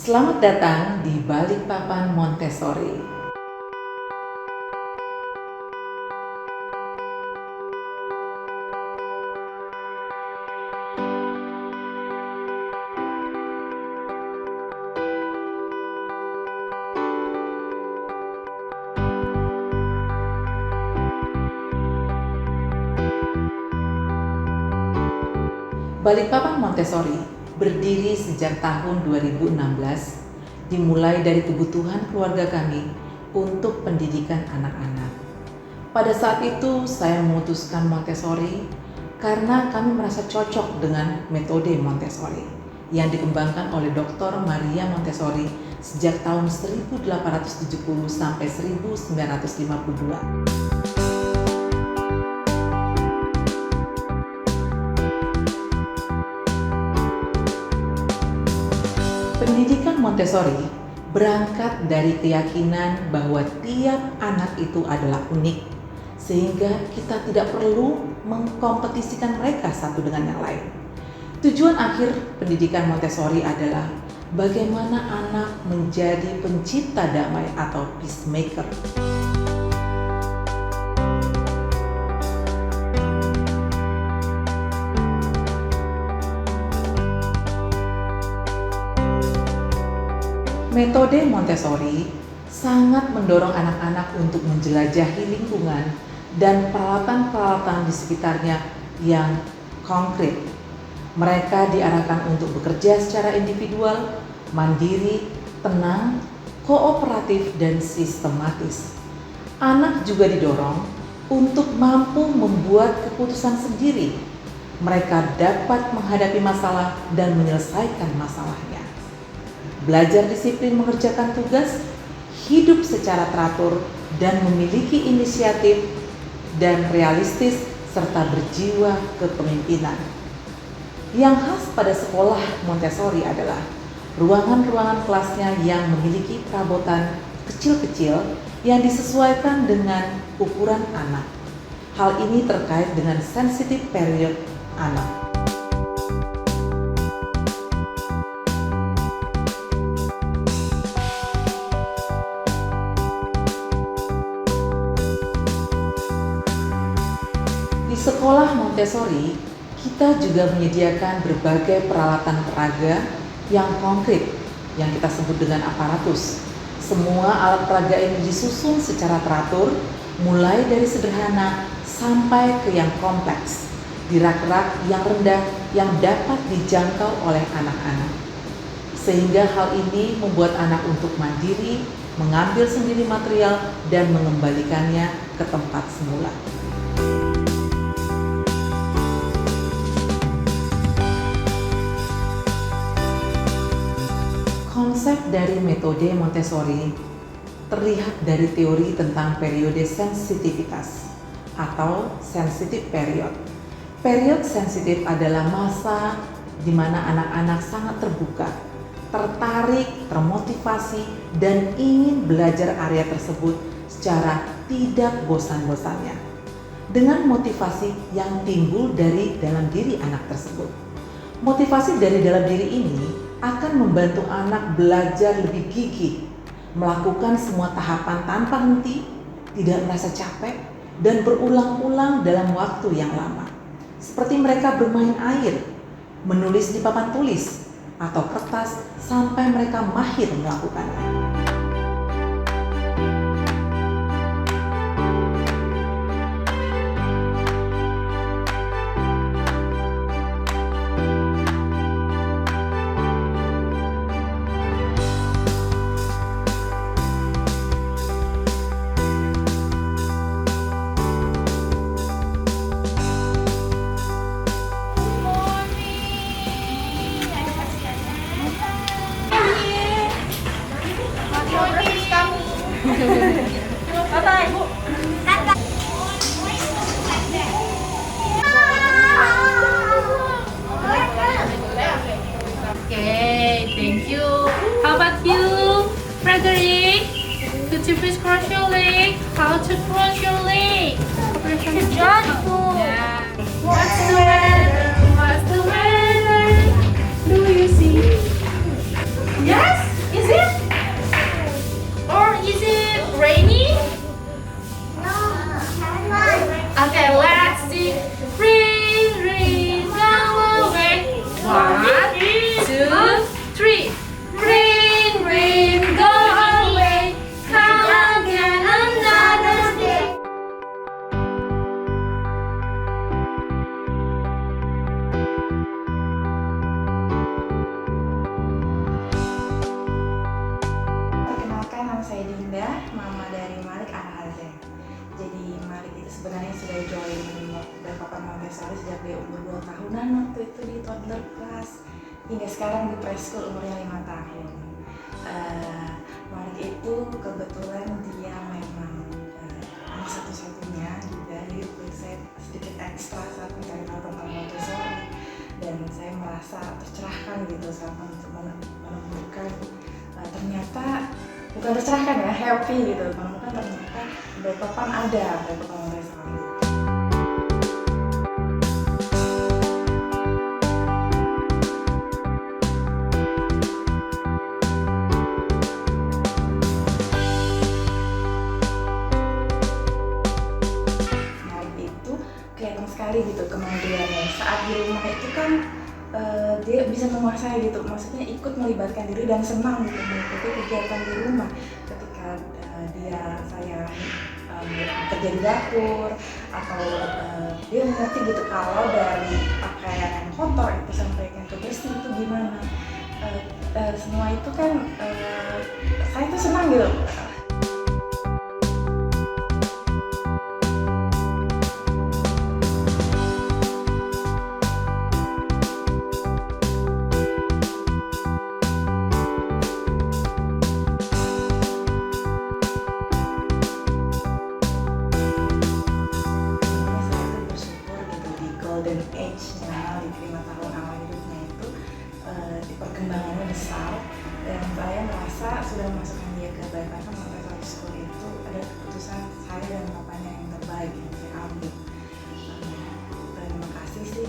Selamat datang di Balikpapan Montessori. Balikpapan Montessori berdiri sejak tahun 2016, dimulai dari kebutuhan keluarga kami untuk pendidikan anak-anak. Pada saat itu saya memutuskan Montessori karena kami merasa cocok dengan metode Montessori yang dikembangkan oleh Dr. Maria Montessori sejak tahun 1870 sampai 1952. Pendidikan Montessori berangkat dari keyakinan bahwa tiap anak itu adalah unik, sehingga kita tidak perlu mengkompetisikan mereka satu dengan yang lain. Tujuan akhir pendidikan Montessori adalah bagaimana anak menjadi pencipta damai atau peacemaker. Metode Montessori sangat mendorong anak-anak untuk menjelajahi lingkungan dan peralatan-peralatan di sekitarnya yang konkret. Mereka diarahkan untuk bekerja secara individual, mandiri, tenang, kooperatif, dan sistematis. Anak juga didorong untuk mampu membuat keputusan sendiri. Mereka dapat menghadapi masalah dan menyelesaikan masalahnya. Belajar disiplin mengerjakan tugas, hidup secara teratur, dan memiliki inisiatif dan realistis serta berjiwa kepemimpinan. Yang khas pada sekolah Montessori adalah ruangan-ruangan kelasnya yang memiliki perabotan kecil-kecil yang disesuaikan dengan ukuran anak. Hal ini terkait dengan sensitive period anak. Di sekolah Montessori, kita juga menyediakan berbagai peralatan peraga yang konkret yang kita sebut dengan aparatus. Semua alat peraga ini disusun secara teratur, mulai dari sederhana sampai ke yang kompleks, di rak-rak yang rendah yang dapat dijangkau oleh anak-anak. Sehingga hal ini membuat anak untuk mandiri, mengambil sendiri material, dan mengembalikannya ke tempat semula. Konsep dari metode Montessori terlihat dari teori tentang periode sensitivitas atau sensitive period. Period sensitif adalah masa di mana anak-anak sangat terbuka, tertarik, termotivasi, dan ingin belajar area tersebut secara tidak bosan-bosannya, dengan motivasi yang timbul dari dalam diri anak tersebut. Motivasi dari dalam diri ini akan membantu anak belajar lebih gigih, melakukan semua tahapan tanpa henti, tidak merasa capek, dan berulang-ulang dalam waktu yang lama. Seperti mereka bermain air, menulis di papan tulis, atau kertas sampai mereka mahir melakukannya. Bye-bye, Bu. Okay, thank you. How about you, Frederick? Could you please cross your leg? How to cross your leg? John, Yeah. What's the weather? What's the weather? Do you see? Yes? tahunan waktu itu di toddler class, hingga sekarang di preschool umurnya 5 tahun. Malik itu kebetulan dia memang anak satu-satunya juga, jadi saya sedikit ekstra saat mencari tahu tentang Montessori, dan saya merasa tercerahkan gitu saat menemukan ternyata bukan tercerahkan ya, happy gitu menemukan ternyata Balikpapan ada Balikpapan Montessori. Kelihatan sekali gitu kemandiriannya. Saat di rumah itu kan dia bisa menguasai gitu, maksudnya ikut melibatkan diri dan senang gitu mengikuti kegiatan di rumah. Ketika saya kerja di dapur atau dia mengerti gitu kalau dari pakaian yang kotor itu sampai yang kebersih itu gimana. Semua itu kan saya tuh senang gitu. Golden age-nya di 5 tahun awal hidupnya itu di perkembangannya besar, dan saya merasa sudah memasukkan dia ke Balikpapan Montessori School itu ada keputusan saya dan papanya yang terbaik yang saya ambil. Terima kasih sih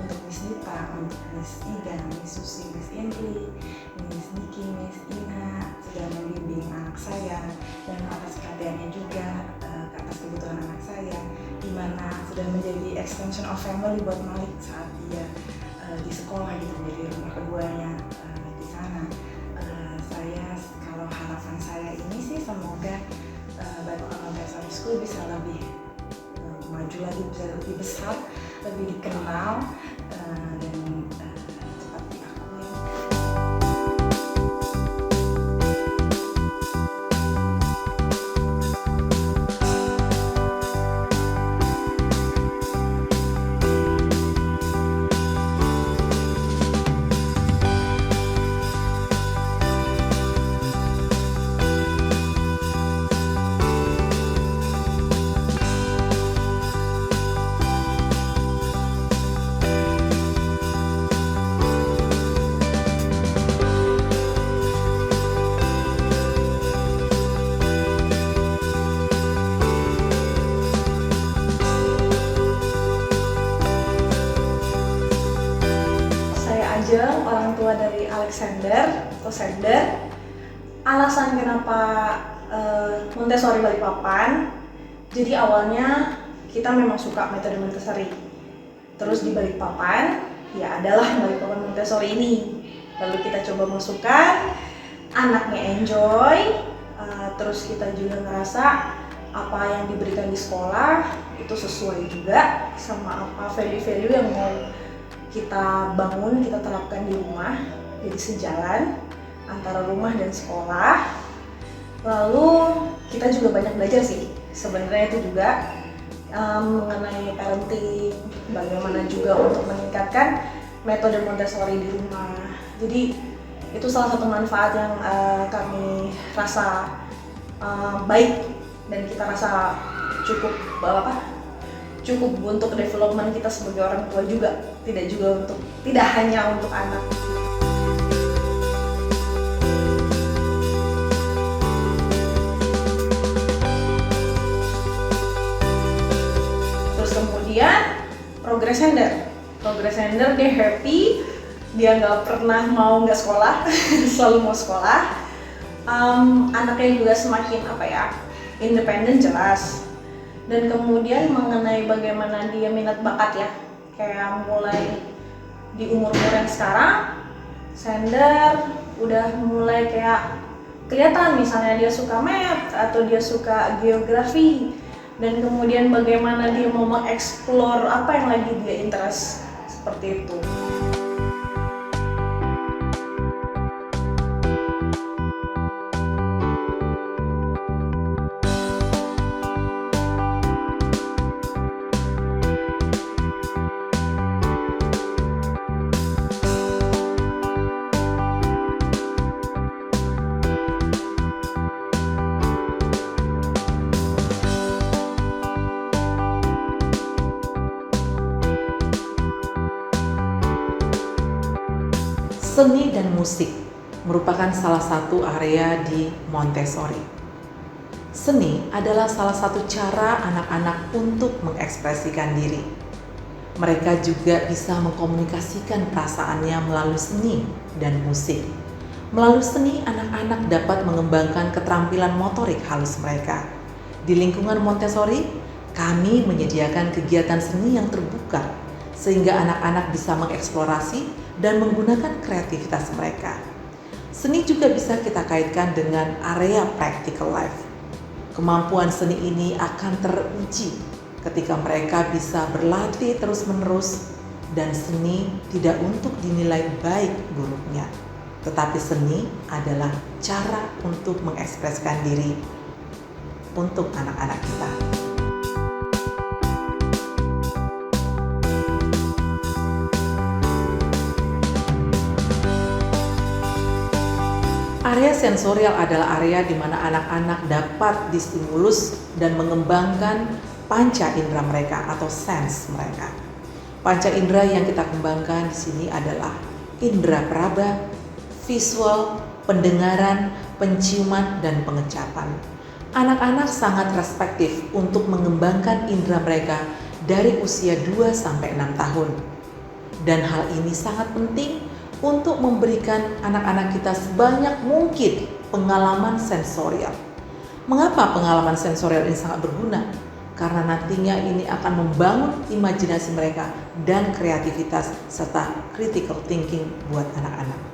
untuk Miss Nita, untuk Miss Ida, Miss Susi, Miss Indri, Miss Niki, Miss Ina sudah membimbing anak saya, dan atas perhatiannya juga atas kebutuhan anak saya, di mana sudah menjadi extension of family buat Malik saat dia di sekolah gitu, menjadi rumah keduanya di sana. Kalau harapan saya ini sih semoga Balikpapan Montessori School bisa lebih maju lagi, bisa lebih besar, lebih dikenal, dan cepat diakui. Orang tua dari Alexander atau Sander. Alasan kenapa Montessori Balikpapan, jadi awalnya kita memang suka metode Montessori, terus di Balikpapan ya adalah Balikpapan Montessori ini, lalu kita coba masukkan, anaknya enjoy, terus kita juga ngerasa apa yang diberikan di sekolah itu sesuai juga sama apa value-value yang mau kita bangun, kita terapkan di rumah, jadi sejalan antara rumah dan sekolah. Lalu kita juga banyak belajar sih sebenarnya itu juga mengenai parenting, bagaimana juga untuk meningkatkan metode Montessori di rumah. Jadi itu salah satu manfaat yang kami rasa baik, dan kita rasa cukup untuk development kita sebagai orang tua juga, tidak hanya untuk anak. Terus kemudian progress Sander dia happy, dia nggak pernah mau nggak sekolah, selalu mau sekolah. Anaknya juga semakin independen jelas. Dan kemudian mengenai bagaimana dia minat bakat ya, kayak mulai di umur-umur yang sekarang, Sander udah mulai kayak kelihatan misalnya dia suka math atau dia suka geografi, dan kemudian bagaimana dia mau mengeksplor apa yang lagi dia interest, seperti itu. Seni dan musik merupakan salah satu area di Montessori. Seni adalah salah satu cara anak-anak untuk mengekspresikan diri. Mereka juga bisa mengkomunikasikan perasaannya melalui seni dan musik. Melalui seni, anak-anak dapat mengembangkan keterampilan motorik halus mereka. Di lingkungan Montessori, kami menyediakan kegiatan seni yang terbuka, sehingga anak-anak bisa mengeksplorasi dan menggunakan kreativitas mereka. Seni juga bisa kita kaitkan dengan area practical life. Kemampuan seni ini akan teruji ketika mereka bisa berlatih terus-menerus, dan seni tidak untuk dinilai baik buruknya, tetapi seni adalah cara untuk mengekspresikan diri untuk anak-anak kita. Area sensorial adalah area di mana anak-anak dapat distimulus dan mengembangkan panca indera mereka atau sense mereka. Panca indera yang kita kembangkan di sini adalah indera peraba, visual, pendengaran, penciuman, dan pengecapan. Anak-anak sangat respektif untuk mengembangkan indera mereka dari usia 2-6 tahun. Dan hal ini sangat penting untuk memberikan anak-anak kita sebanyak mungkin pengalaman sensorial. Mengapa pengalaman sensorial ini sangat berguna? Karena nantinya ini akan membangun imajinasi mereka dan kreativitas serta critical thinking buat anak-anak.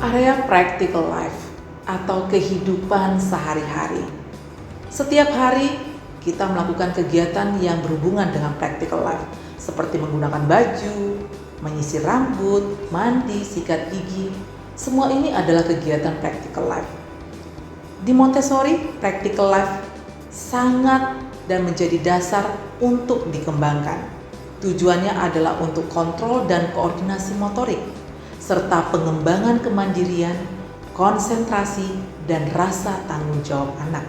Area practical life atau kehidupan sehari-hari. Setiap hari kita melakukan kegiatan yang berhubungan dengan practical life, seperti menggunakan baju, menyisir rambut, mandi, sikat gigi. Semua ini adalah kegiatan practical life. Di Montessori, practical life sangat dan menjadi dasar untuk dikembangkan. Tujuannya adalah untuk kontrol dan koordinasi motorik, serta pengembangan kemandirian, konsentrasi, dan rasa tanggung jawab anak.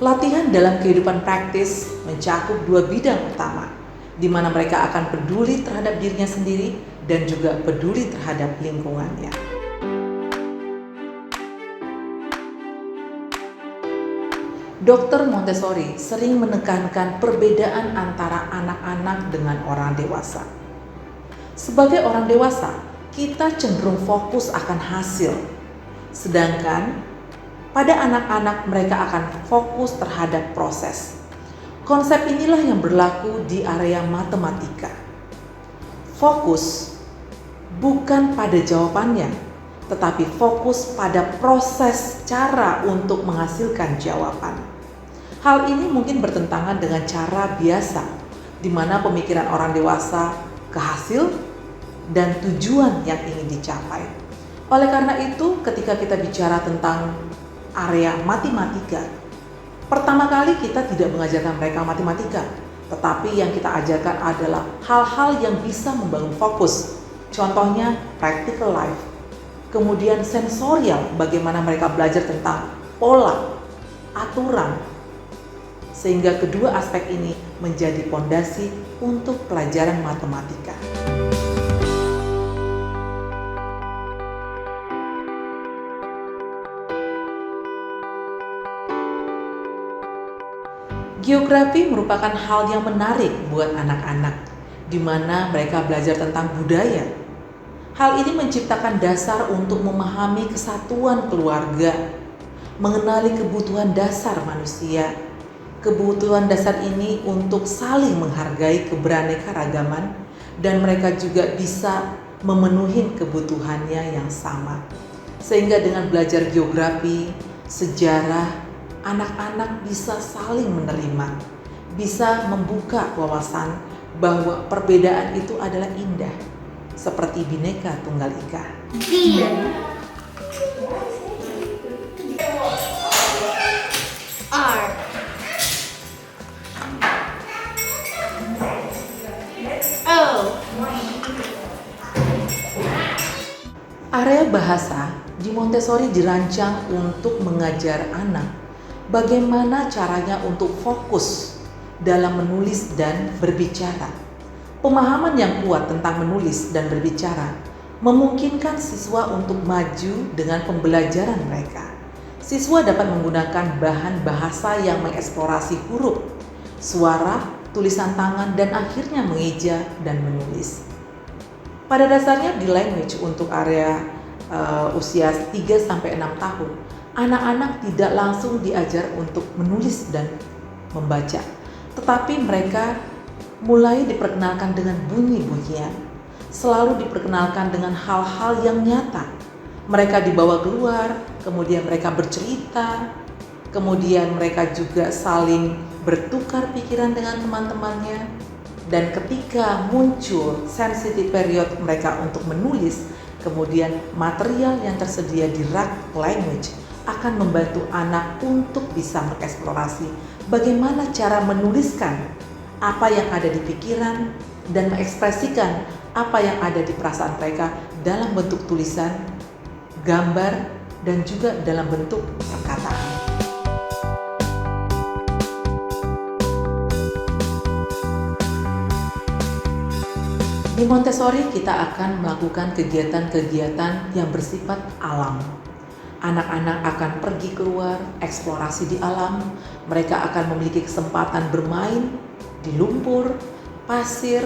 Latihan dalam kehidupan praktis mencakup 2 bidang utama, di mana mereka akan peduli terhadap dirinya sendiri dan juga peduli terhadap lingkungannya. Dr. Montessori sering menekankan perbedaan antara anak-anak dengan orang dewasa. Sebagai orang dewasa, kita cenderung fokus akan hasil, sedangkan pada anak-anak mereka akan fokus terhadap proses. Konsep inilah yang berlaku di area matematika. Fokus bukan pada jawabannya, tetapi fokus pada proses cara untuk menghasilkan jawaban. Hal ini mungkin bertentangan dengan cara biasa, di mana pemikiran orang dewasa ke hasil dan tujuan yang ingin dicapai. Oleh karena itu, ketika kita bicara tentang area matematika, pertama kali kita tidak mengajarkan mereka matematika, tetapi yang kita ajarkan adalah hal-hal yang bisa membangun fokus. Contohnya practical life, kemudian sensorial, bagaimana mereka belajar tentang pola, aturan, sehingga kedua aspek ini menjadi fondasi untuk pelajaran matematika. Geografi merupakan hal yang menarik buat anak-anak, di mana mereka belajar tentang budaya. Hal ini menciptakan dasar untuk memahami kesatuan keluarga, mengenali kebutuhan dasar manusia. Kebutuhan dasar ini untuk saling menghargai keberaneka-ragaman, dan mereka juga bisa memenuhi kebutuhannya yang sama. Sehingga dengan belajar geografi, sejarah, anak-anak bisa saling menerima, bisa membuka wawasan bahwa perbedaan itu adalah indah, seperti Bhinneka Tunggal Ika. R. O. Area bahasa di Montessori dirancang untuk mengajar anak bagaimana caranya untuk fokus dalam menulis dan berbicara. Pemahaman yang kuat tentang menulis dan berbicara memungkinkan siswa untuk maju dengan pembelajaran mereka. Siswa dapat menggunakan bahan bahasa yang mengeksplorasi huruf, suara, tulisan tangan, dan akhirnya mengeja dan menulis. Pada dasarnya di language untuk area usia 3-6 tahun, anak-anak tidak langsung diajar untuk menulis dan membaca, tetapi mereka mulai diperkenalkan dengan bunyi-bunyian, selalu diperkenalkan dengan hal-hal yang nyata. Mereka dibawa keluar, kemudian mereka bercerita, kemudian mereka juga saling bertukar pikiran dengan teman-temannya. Dan ketika muncul sensitive period mereka untuk menulis, kemudian material yang tersedia di rak language akan membantu anak untuk bisa mengeksplorasi bagaimana cara menuliskan apa yang ada di pikiran dan mengekspresikan apa yang ada di perasaan mereka dalam bentuk tulisan, gambar, dan juga dalam bentuk perkataan. Di Montessori kita akan melakukan kegiatan-kegiatan yang bersifat alam. Anak-anak akan pergi keluar, eksplorasi di alam. Mereka akan memiliki kesempatan bermain di lumpur, pasir.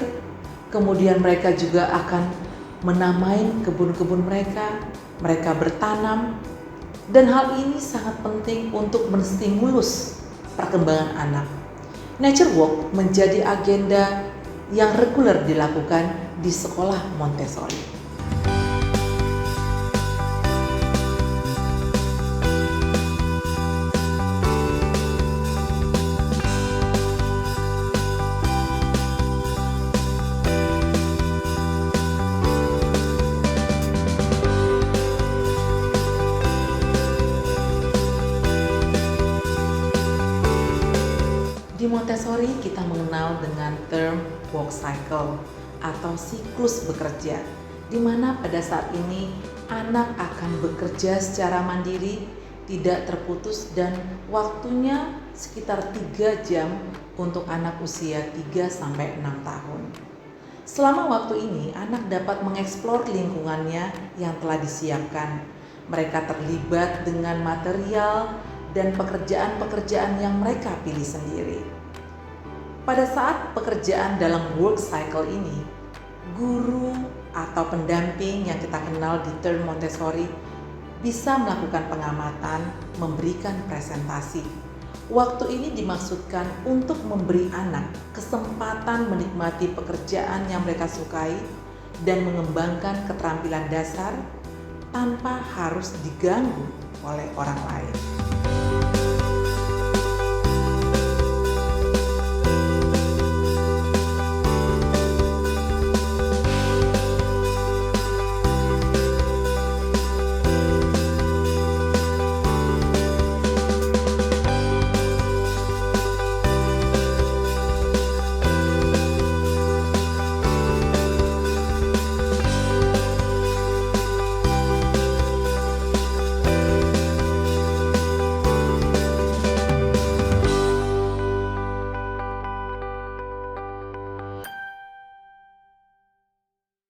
Kemudian mereka juga akan menamai kebun-kebun mereka. Mereka bertanam. Dan hal ini sangat penting untuk menstimulus perkembangan anak. Nature Walk menjadi agenda yang reguler dilakukan di sekolah Montessori. Di Montessori kita mengenal dengan term work cycle atau siklus bekerja, di mana pada saat ini anak akan bekerja secara mandiri, tidak terputus, dan waktunya sekitar 3 jam untuk anak usia 3-6 tahun. Selama waktu ini anak dapat mengeksplor lingkungannya yang telah disiapkan. Mereka terlibat dengan material dan pekerjaan-pekerjaan yang mereka pilih sendiri. Pada saat pekerjaan dalam work cycle ini, guru atau pendamping yang kita kenal di term Montessori bisa melakukan pengamatan, memberikan presentasi. Waktu ini dimaksudkan untuk memberi anak kesempatan menikmati pekerjaan yang mereka sukai dan mengembangkan keterampilan dasar tanpa harus diganggu oleh orang lain.